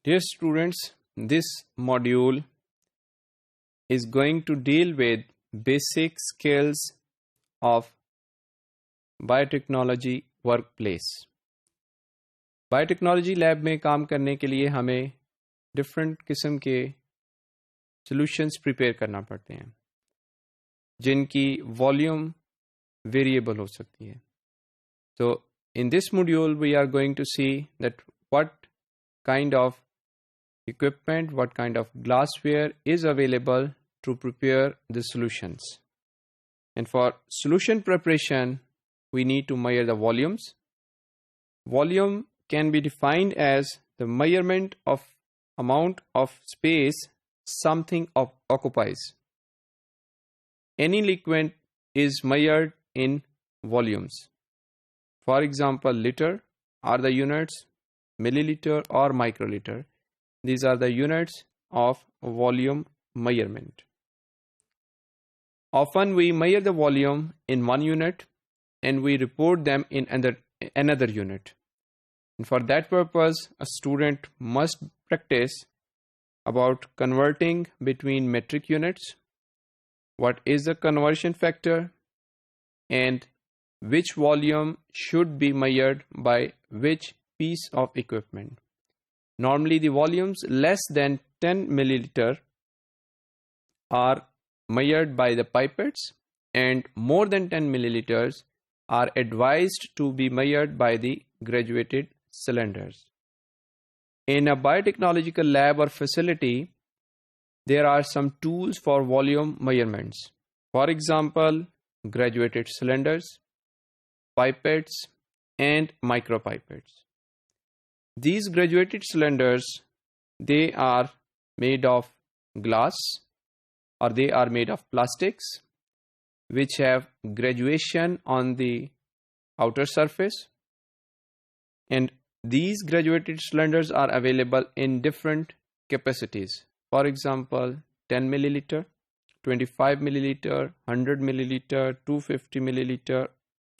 Dear students, this module is going to deal with basic skills of biotechnology workplace. Biotechnology lab में काम करने के लिए हमें डिफरेंट किस्म के सॉल्यूशंस प्रिपेयर करना पड़ते हैं जिनकी वॉल्यूम वेरिएबल हो सकती है। तो in this module we are going to see that what kind of equipment, what kind of glassware is available to prepare the solutions. And for solution preparation, we need to measure the volumes. Volume can be defined as the measurement of amount of space something occupies. Any liquid is measured in volumes. For example, liter are the units, milliliter or microliter. These are the units of volume measurement. Often we measure the volume in one unit and we report them in another unit. And for that purpose, a student must practice about converting between metric units, what is the conversion factor, and which volume should be measured by which piece of equipment. Normally the volumes less than 10 milliliter are measured by the pipettes and more than 10 milliliters are advised to be measured by the graduated cylinders. In a biotechnological lab or facility, there are some tools for volume measurements. For example, graduated cylinders, pipettes and micropipettes. These graduated cylinders, they are made of glass or they are made of plastics which have graduation on the outer surface, and these graduated cylinders are available in different capacities. For example, 10 milliliter, 25 milliliter, 100 milliliter, 250 milliliter,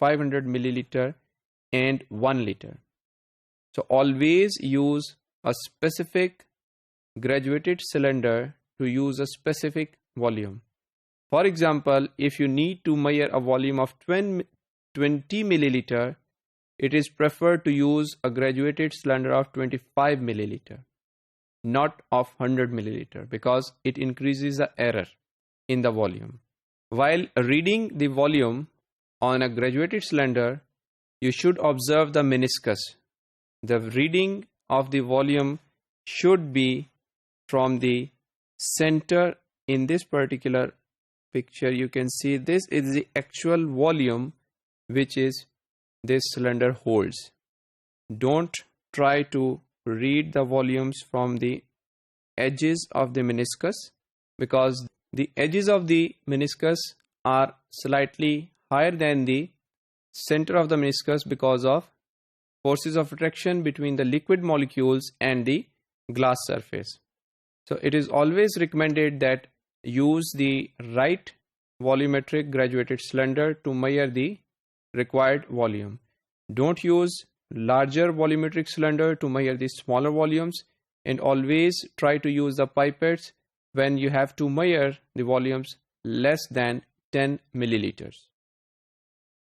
500 milliliter and 1 liter. So always use a specific graduated cylinder to use a specific volume. For example, if you need to measure a volume of 20 milliliter, it is preferred to use a graduated cylinder of 25 milliliter, not of 100 milliliter, because it increases the error in the volume. While reading the volume on a graduated cylinder, you should observe the meniscus. The reading of the volume should be from the center. In this particular picture, you can see this is the actual volume which is this cylinder holds. Don't try to read the volumes from the edges of the meniscus, because the edges of the meniscus are slightly higher than the center of the meniscus because of forces of attraction between the liquid molecules and the glass surface. So it is always recommended that use the right volumetric graduated cylinder to measure the required volume. Don't use larger volumetric cylinder to measure the smaller volumes, and always try to use the pipettes when you have to measure the volumes less than 10 milliliters.